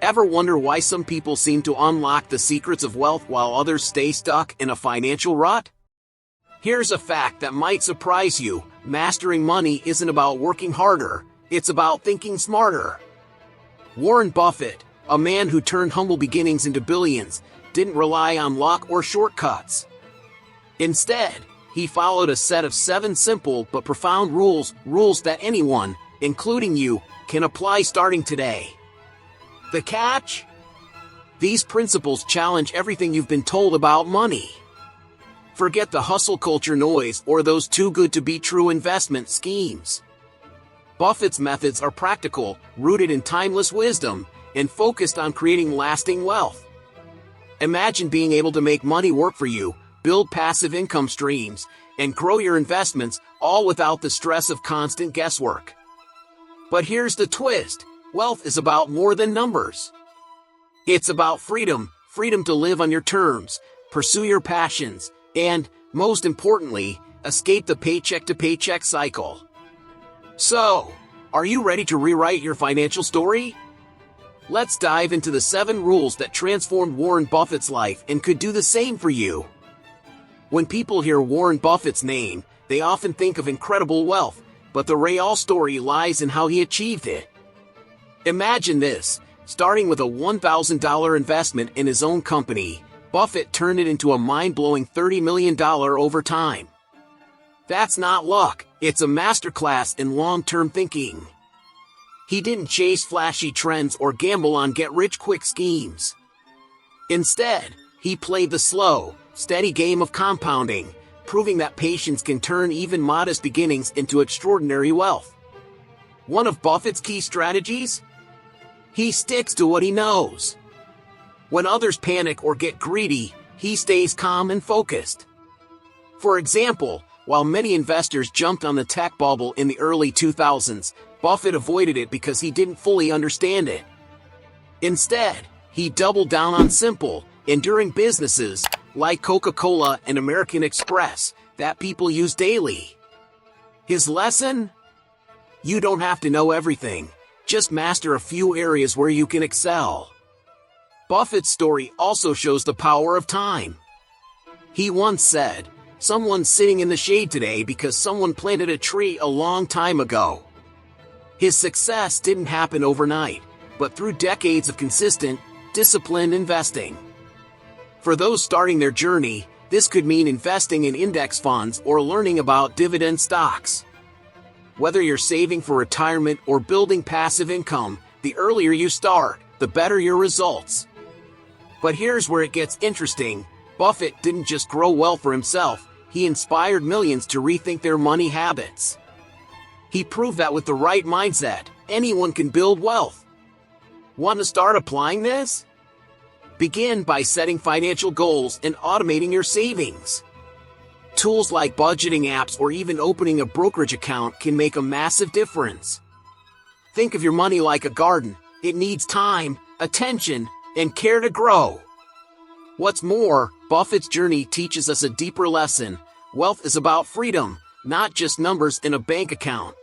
Ever wonder why some people seem to unlock the secrets of wealth while others stay stuck in a financial rut? Here's a fact that might surprise you. Mastering money isn't about working harder, it's about thinking smarter. Warren Buffett, a man who turned humble beginnings into billions, didn't rely on luck or shortcuts. Instead, he followed a set of 7 simple but profound rules that anyone, including you, can apply starting today. The catch? These principles challenge everything you've been told about money. Forget the hustle culture noise or those too-good-to-be-true investment schemes. Buffett's methods are practical, rooted in timeless wisdom, and focused on creating lasting wealth. Imagine being able to make money work for you, build passive income streams, and grow your investments, all without the stress of constant guesswork. But here's the twist. Wealth is about more than numbers. It's about freedom to live on your terms, pursue your passions, and, most importantly, escape the paycheck-to-paycheck cycle. So, are you ready to rewrite your financial story? Let's dive into the 7 rules that transformed Warren Buffett's life and could do the same for you. When people hear Warren Buffett's name, they often think of incredible wealth, but the real story lies in how he achieved it. Imagine this. Starting with a $1,000 investment in his own company, Buffett turned it into a mind-blowing $30 million over time. That's not luck, it's a masterclass in long-term thinking. He didn't chase flashy trends or gamble on get-rich-quick schemes. Instead, he played the slow, steady game of compounding, proving that patience can turn even modest beginnings into extraordinary wealth. One of Buffett's key strategies? He sticks to what he knows. When others panic or get greedy, he stays calm and focused. For example, while many investors jumped on the tech bubble in the early 2000s, Buffett avoided it because he didn't fully understand it. Instead, he doubled down on simple, enduring businesses, like Coca-Cola and American Express, that people use daily. His lesson? You don't have to know everything. Just master a few areas where you can excel. Buffett's story also shows the power of time. He once said, "Someone's sitting in the shade today because someone planted a tree a long time ago." His success didn't happen overnight, but through decades of consistent, disciplined investing. For those starting their journey, this could mean investing in index funds or learning about dividend stocks. Whether you're saving for retirement or building passive income, the earlier you start, the better your results. But here's where it gets interesting. Buffett didn't just grow wealth for himself, he inspired millions to rethink their money habits. He proved that with the right mindset, anyone can build wealth. Want to start applying this? Begin by setting financial goals and automating your savings. Tools like budgeting apps or even opening a brokerage account can make a massive difference. Think of your money like a garden. It needs time, attention, and care to grow. What's more, Buffett's journey teaches us a deeper lesson. Wealth is about freedom, not just numbers in a bank account.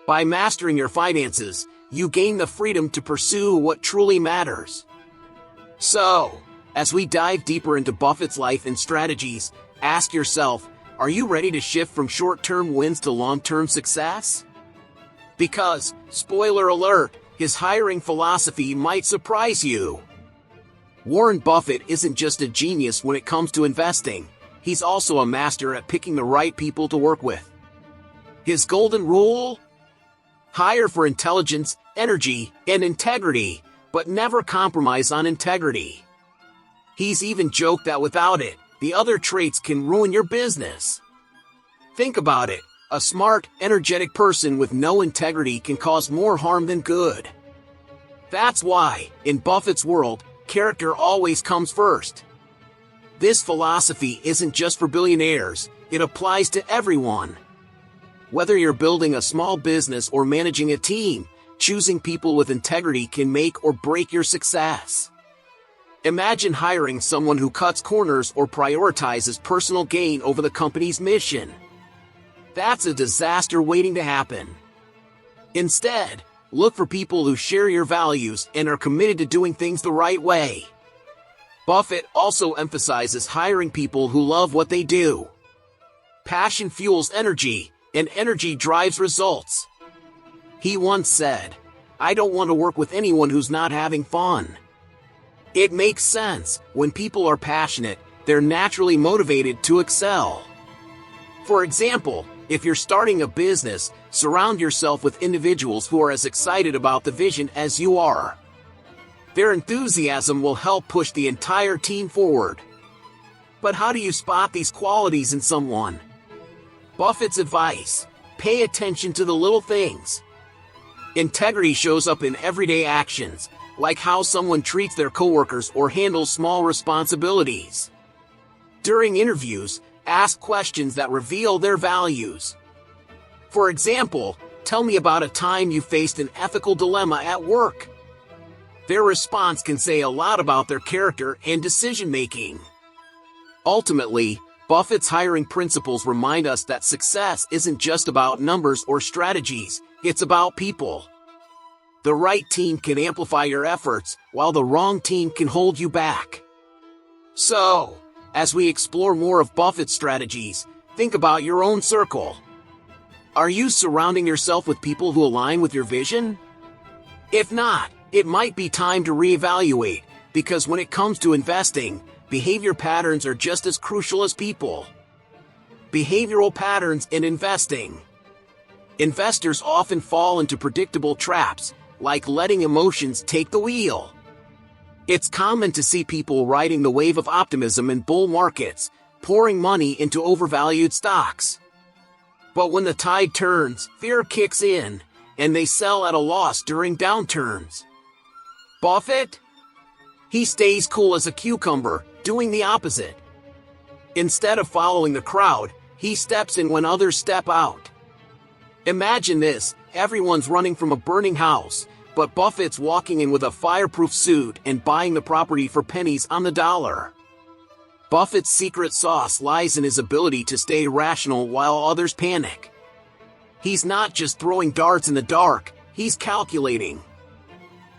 By mastering your finances, you gain the freedom to pursue what truly matters. So, as we dive deeper into Buffett's life and strategies, ask yourself, are you ready to shift from short-term wins to long-term success? Because, spoiler alert, his hiring philosophy might surprise you. Warren Buffett isn't just a genius when it comes to investing, he's also a master at picking the right people to work with. His golden rule? Hire for intelligence, energy, and integrity, but never compromise on integrity. He's even joked that without it, the other traits can ruin your business. Think about it. A smart, energetic person with no integrity can cause more harm than good. That's why, in Buffett's world, character always comes first. This philosophy isn't just for billionaires, it applies to everyone. Whether you're building a small business or managing a team, choosing people with integrity can make or break your success. Imagine hiring someone who cuts corners or prioritizes personal gain over the company's mission. That's a disaster waiting to happen. Instead, look for people who share your values and are committed to doing things the right way. Buffett also emphasizes hiring people who love what they do. Passion fuels energy, and energy drives results. He once said, "I don't want to work with anyone who's not having fun." It makes sense. When people are passionate, they're naturally motivated to excel. For example, if you're starting a business, surround yourself with individuals who are as excited about the vision as you are. Their enthusiasm will help push the entire team forward. But how do you spot these qualities in someone? Buffett's advice: pay attention to the little things. Integrity shows up in everyday actions, like how someone treats their coworkers or handles small responsibilities. During interviews, ask questions that reveal their values. For example, tell me about a time you faced an ethical dilemma at work. Their response can say a lot about their character and decision-making. Ultimately, Buffett's hiring principles remind us that success isn't just about numbers or strategies, it's about people. The right team can amplify your efforts, while the wrong team can hold you back. So, as we explore more of Buffett's strategies, think about your own circle. Are you surrounding yourself with people who align with your vision? If not, it might be time to reevaluate, because when it comes to investing, behavior patterns are just as crucial as people. Behavioral patterns in investing. Investors often fall into predictable traps, like letting emotions take the wheel. It's common to see people riding the wave of optimism in bull markets, pouring money into overvalued stocks. But when the tide turns, fear kicks in, and they sell at a loss during downturns. Buffett? He stays cool as a cucumber, doing the opposite. Instead of following the crowd, he steps in when others step out. Imagine this: everyone's running from a burning house, but Buffett's walking in with a fireproof suit and buying the property for pennies on the dollar. Buffett's secret sauce lies in his ability to stay rational while others panic. He's not just throwing darts in the dark, he's calculating.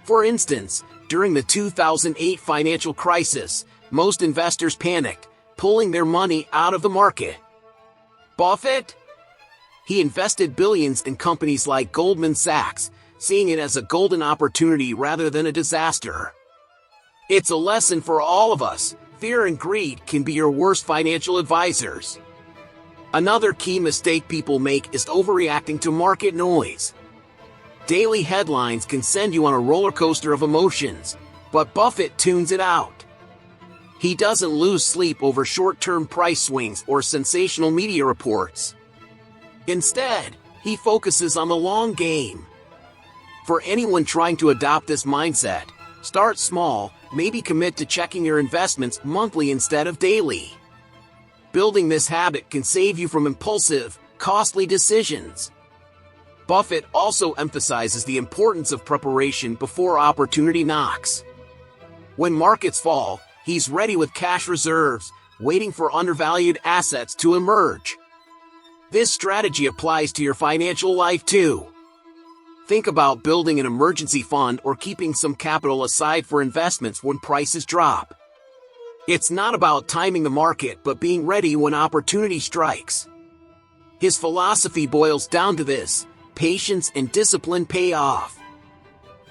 For instance, during the 2008 financial crisis, most investors panicked, pulling their money out of the market. Buffett? He invested billions in companies like Goldman Sachs, seeing it as a golden opportunity rather than a disaster. It's a lesson for all of us: fear and greed can be your worst financial advisors. Another key mistake people make is overreacting to market noise. Daily headlines can send you on a roller coaster of emotions, but Buffett tunes it out. He doesn't lose sleep over short-term price swings or sensational media reports. Instead, he focuses on the long game. For anyone trying to adopt this mindset, start small, maybe commit to checking your investments monthly instead of daily. Building this habit can save you from impulsive, costly decisions. Buffett also emphasizes the importance of preparation before opportunity knocks. When markets fall, he's ready with cash reserves, waiting for undervalued assets to emerge. This strategy applies to your financial life too. Think about building an emergency fund or keeping some capital aside for investments when prices drop. It's not about timing the market but being ready when opportunity strikes. His philosophy boils down to this: patience and discipline pay off.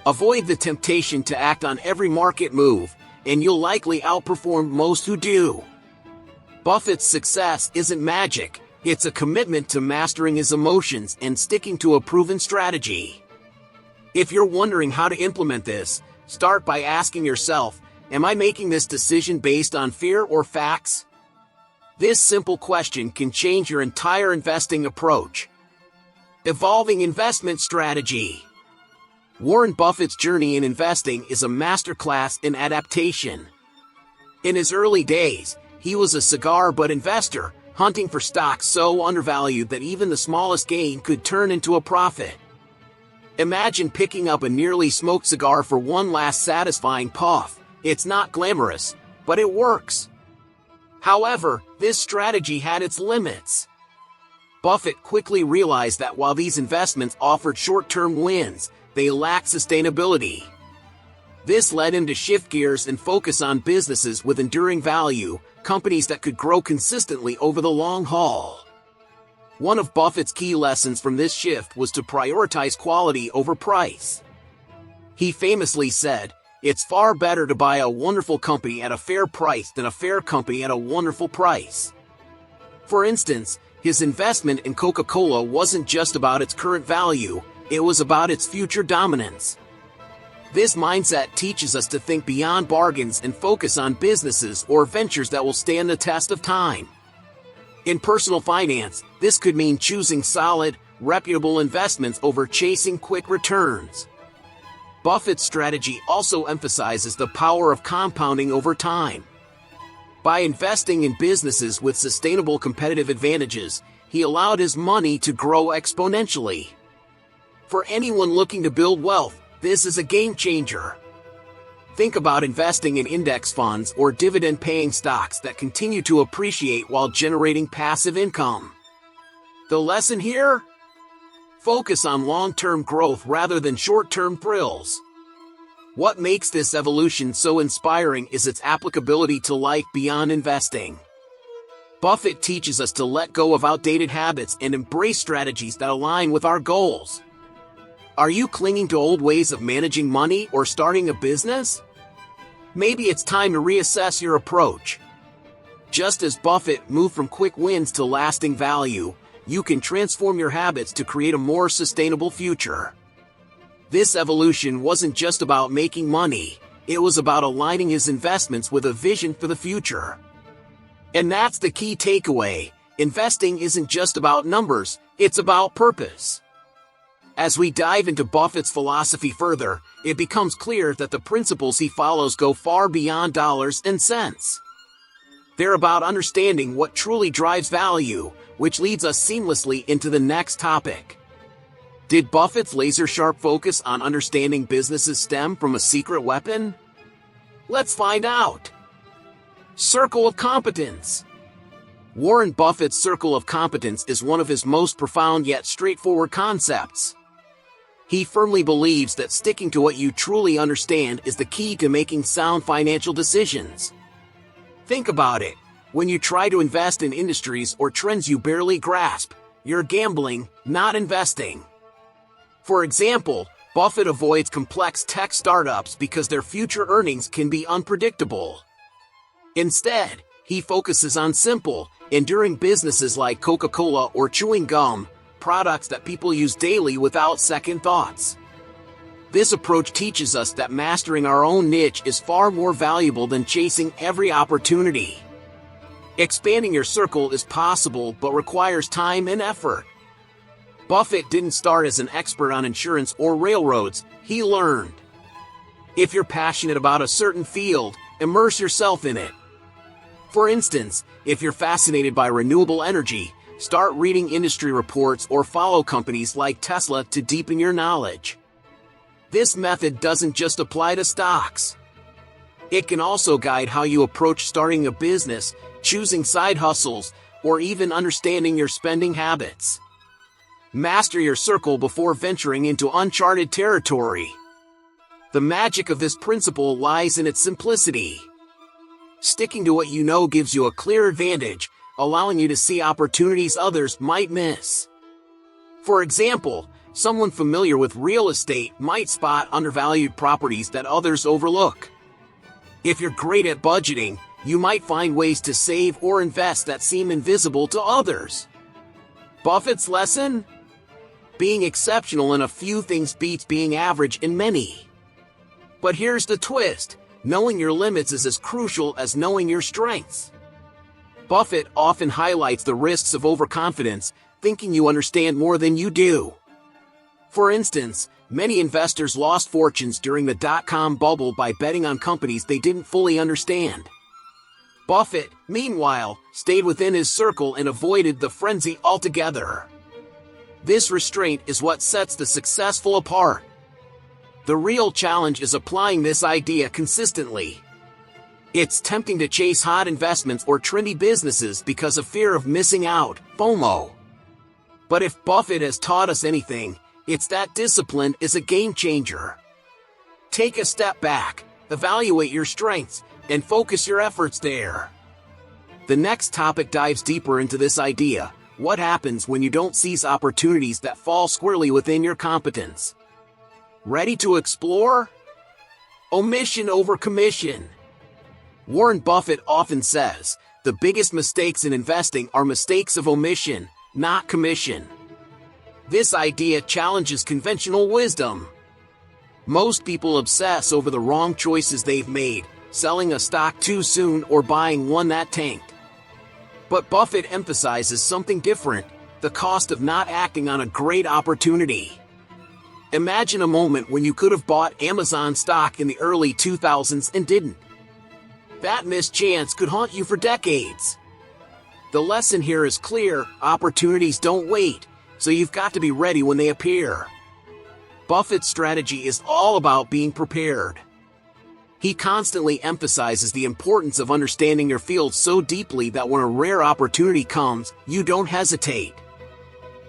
Avoid the temptation to act on every market move, and you'll likely outperform most who do. Buffett's success isn't magic, it's a commitment to mastering his emotions and sticking to a proven strategy. If you're wondering how to implement this, start by asking yourself, am I making this decision based on fear or facts? This simple question can change your entire investing approach. Evolving investment strategy. Warren Buffett's journey in investing is a masterclass in adaptation. In his early days, he was a cigar-butt investor, hunting for stocks so undervalued that even the smallest gain could turn into a profit. Imagine picking up a nearly smoked cigar for one last satisfying puff. It's not glamorous, but it works. However, this strategy had its limits. Buffett quickly realized that while these investments offered short-term wins, they lack sustainability. This led him to shift gears and focus on businesses with enduring value, companies that could grow consistently over the long haul. One of Buffett's key lessons from this shift was to prioritize quality over price. He famously said, "It's far better to buy a wonderful company at a fair price than a fair company at a wonderful price." For instance, his investment in Coca-Cola wasn't just about its current value, it was about its future dominance. This mindset teaches us to think beyond bargains and focus on businesses or ventures that will stand the test of time. In personal finance, this could mean choosing solid, reputable investments over chasing quick returns. Buffett's strategy also emphasizes the power of compounding over time. By investing in businesses with sustainable competitive advantages, he allowed his money to grow exponentially. For anyone looking to build wealth, this is a game changer. Think about investing in index funds or dividend-paying stocks that continue to appreciate while generating passive income. The lesson here? Focus on long-term growth rather than short-term thrills. What makes this evolution so inspiring is its applicability to life beyond investing. Buffett teaches us to let go of outdated habits and embrace strategies that align with our goals. Are you clinging to old ways of managing money or starting a business? Maybe it's time to reassess your approach. Just as Buffett moved from quick wins to lasting value, you can transform your habits to create a more sustainable future. This evolution wasn't just about making money, it was about aligning his investments with a vision for the future. And that's the key takeaway: investing isn't just about numbers, it's about purpose. As we dive into Buffett's philosophy further, it becomes clear that the principles he follows go far beyond dollars and cents. They're about understanding what truly drives value, which leads us seamlessly into the next topic. Did Buffett's laser-sharp focus on understanding businesses stem from a secret weapon? Let's find out. Circle of Competence. Warren Buffett's circle of competence is one of his most profound yet straightforward concepts. He firmly believes that sticking to what you truly understand is the key to making sound financial decisions. Think about it. When you try to invest in industries or trends you barely grasp, you're gambling, not investing. For example, Buffett avoids complex tech startups because their future earnings can be unpredictable. Instead, he focuses on simple, enduring businesses like Coca-Cola or chewing gum, products that people use daily without second thoughts. This approach teaches us that mastering our own niche is far more valuable than chasing every opportunity. Expanding your circle is possible but requires time and effort. Buffett didn't start as an expert on insurance or railroads, he learned. If you're passionate about a certain field, immerse yourself in it. For instance, if you're fascinated by renewable energy, start reading industry reports or follow companies like Tesla to deepen your knowledge. This method doesn't just apply to stocks. It can also guide how you approach starting a business, choosing side hustles, or even understanding your spending habits. Master your circle before venturing into uncharted territory. The magic of this principle lies in its simplicity. Sticking to what you know gives you a clear advantage, allowing you to see opportunities others might miss. For example, someone familiar with real estate might spot undervalued properties that others overlook. If you're great at budgeting, you might find ways to save or invest that seem invisible to others. Buffett's lesson? Being exceptional in a few things beats being average in many. But here's the twist: knowing your limits is as crucial as knowing your strengths. Buffett often highlights the risks of overconfidence, thinking you understand more than you do. For instance, many investors lost fortunes during the dot-com bubble by betting on companies they didn't fully understand. Buffett, meanwhile, stayed within his circle and avoided the frenzy altogether. This restraint is what sets the successful apart. The real challenge is applying this idea consistently. It's tempting to chase hot investments or trendy businesses because of fear of missing out, FOMO. But if Buffett has taught us anything, It's that discipline is a game changer. Take a step back, evaluate your strengths, and focus your efforts there. The next topic dives deeper into this idea: what happens when you don't seize opportunities that fall squarely within your competence? Ready to explore? Omission over commission. Warren Buffett often says, the biggest mistakes in investing are mistakes of omission, not commission. This idea challenges conventional wisdom. Most people obsess over the wrong choices they've made, selling a stock too soon or buying one that tanked. But Buffett emphasizes something different: the cost of not acting on a great opportunity. Imagine a moment when you could have bought Amazon stock in the early 2000s and didn't. That missed chance could haunt you for decades. The lesson here is clear: opportunities don't wait, so you've got to be ready when they appear. Buffett's strategy is all about being prepared. He constantly emphasizes the importance of understanding your field so deeply that when a rare opportunity comes, you don't hesitate.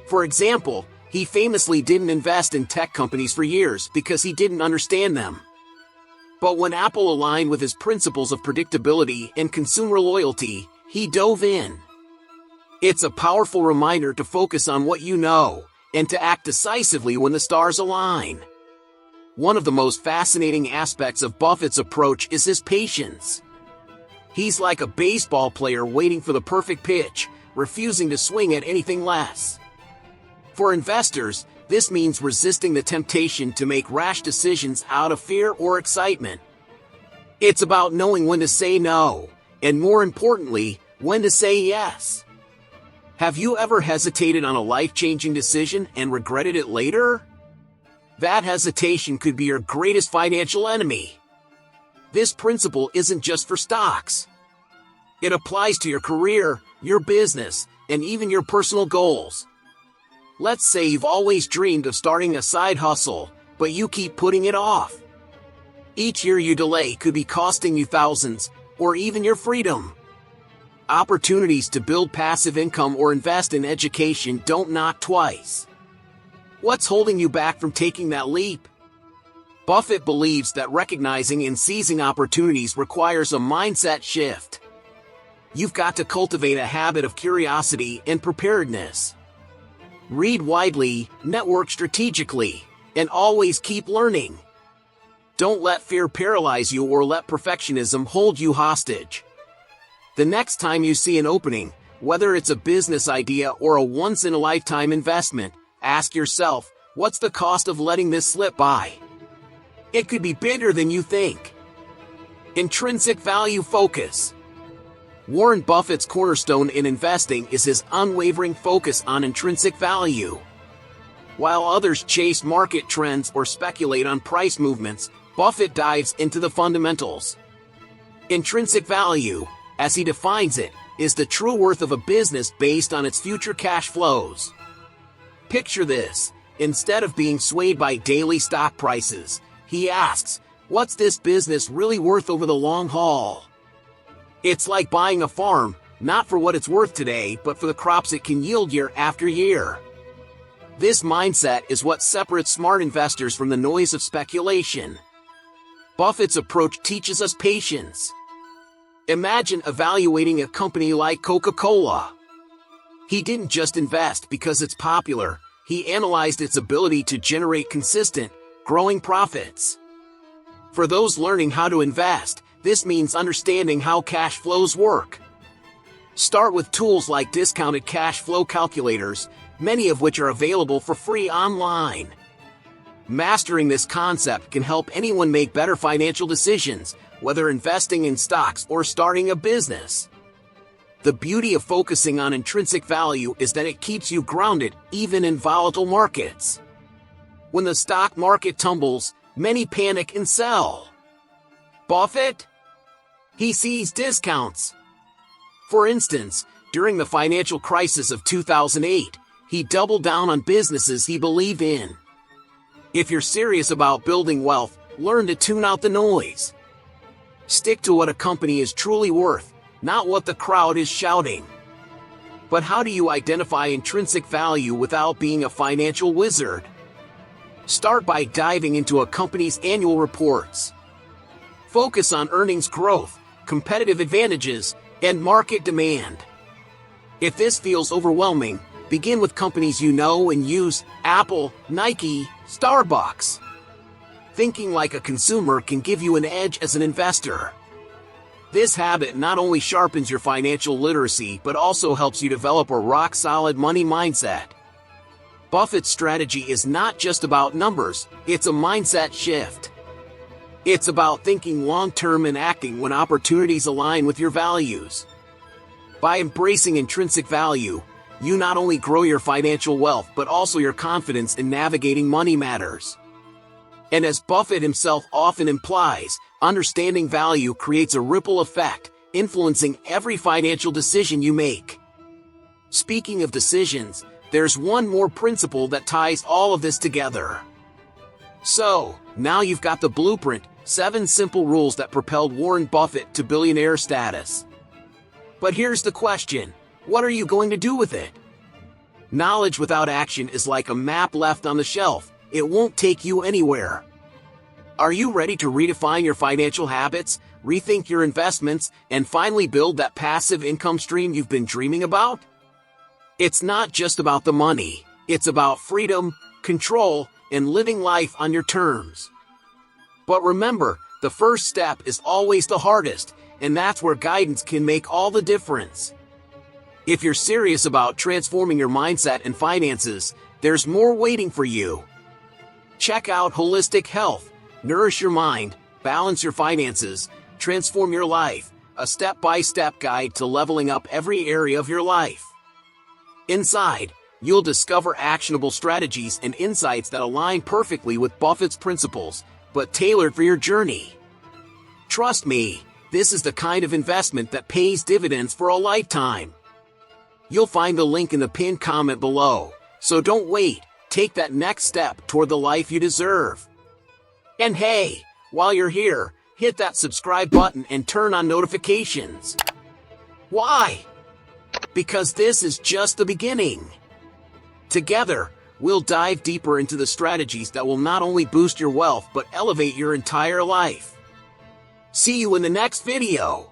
For example, he famously didn't invest in tech companies for years because he didn't understand them. But when Apple aligned with his principles of predictability and consumer loyalty, he dove in. It's a powerful reminder to focus on what you know, and to act decisively when the stars align. One of the most fascinating aspects of Buffett's approach is his patience. He's like a baseball player waiting for the perfect pitch, refusing to swing at anything less. For investors, this means resisting the temptation to make rash decisions out of fear or excitement. It's about knowing when to say no, and more importantly, when to say yes. Have you ever hesitated on a life-changing decision and regretted it later? That hesitation could be your greatest financial enemy. This principle isn't just for stocks. It applies to your career, your business, and even your personal goals. Let's say you've always dreamed of starting a side hustle, but you keep putting it off. Each year you delay could be costing you thousands, or even your freedom. Opportunities to build passive income or invest in education don't knock twice. What's holding you back from taking that leap? Buffett believes that recognizing and seizing opportunities requires a mindset shift. You've got to cultivate a habit of curiosity and preparedness. Read widely, network strategically, and always keep learning. Don't let fear paralyze you or let perfectionism hold you hostage. The next time you see an opening, whether it's a business idea or a once-in-a-lifetime investment, ask yourself, what's the cost of letting this slip by? It could be bigger than you think. Intrinsic value focus. Warren Buffett's cornerstone in investing is his unwavering focus on intrinsic value. While others chase market trends or speculate on price movements, Buffett dives into the fundamentals. Intrinsic value, as he defines it, is the true worth of a business based on its future cash flows. Picture this: instead of being swayed by daily stock prices, he asks, what's this business really worth over the long haul? It's like buying a farm, not for what it's worth today, but for the crops it can yield year after year. This mindset is what separates smart investors from the noise of speculation. Buffett's approach teaches us patience. Imagine evaluating a company like Coca-Cola. He didn't just invest because it's popular, he analyzed its ability to generate consistent, growing profits. For those learning how to invest, this means understanding how cash flows work. Start with tools like discounted cash flow calculators, many of which are available for free online. Mastering this concept can help anyone make better financial decisions, whether investing in stocks or starting a business. The beauty of focusing on intrinsic value is that it keeps you grounded, even in volatile markets. When the stock market tumbles, many panic and sell. Buffett? He sees discounts. For instance, during the financial crisis of 2008, he doubled down on businesses he believed in. If you're serious about building wealth, learn to tune out the noise. Stick to what a company is truly worth, not what the crowd is shouting. But how do you identify intrinsic value without being a financial wizard? Start by diving into a company's annual reports. Focus on earnings growth, competitive advantages, and market demand. If this feels overwhelming, begin with companies you know and use: Apple, Nike, Starbucks. Thinking like a consumer can give you an edge as an investor. This habit not only sharpens your financial literacy but also helps you develop a rock-solid money mindset. Buffett's strategy is not just about numbers, it's a mindset shift. It's about thinking long-term and acting when opportunities align with your values. By embracing intrinsic value, you not only grow your financial wealth but also your confidence in navigating money matters. And as Buffett himself often implies, understanding value creates a ripple effect, influencing every financial decision you make. Speaking of decisions, there's one more principle that ties all of this together. So, now you've got the blueprint: 7 simple rules that propelled Warren Buffett to billionaire status. But here's the question: what are you going to do with it? Knowledge without action is like a map left on the shelf. It won't take you anywhere. Are you ready to redefine your financial habits, rethink your investments, and finally build that passive income stream you've been dreaming about? It's not just about the money. It's about freedom, control, and living life on your terms. But remember, the first step is always the hardest, and that's where guidance can make all the difference. If you're serious about transforming your mindset and finances, there's more waiting for you. Check out Holistic Health: Nourish Your Mind, Balance Your Finances, Transform Your Life, a step-by-step guide to leveling up every area of your life. Inside, you'll discover actionable strategies and insights that align perfectly with Buffett's principles, but tailored for your journey. Trust me, this is the kind of investment that pays dividends for a lifetime. You'll find the link in the pinned comment below, so don't wait. Take that next step toward the life you deserve. And hey, while you're here, hit that subscribe button and turn on notifications. Why? Because this is just the beginning. Together, we'll dive deeper into the strategies that will not only boost your wealth but elevate your entire life. See you in the next video.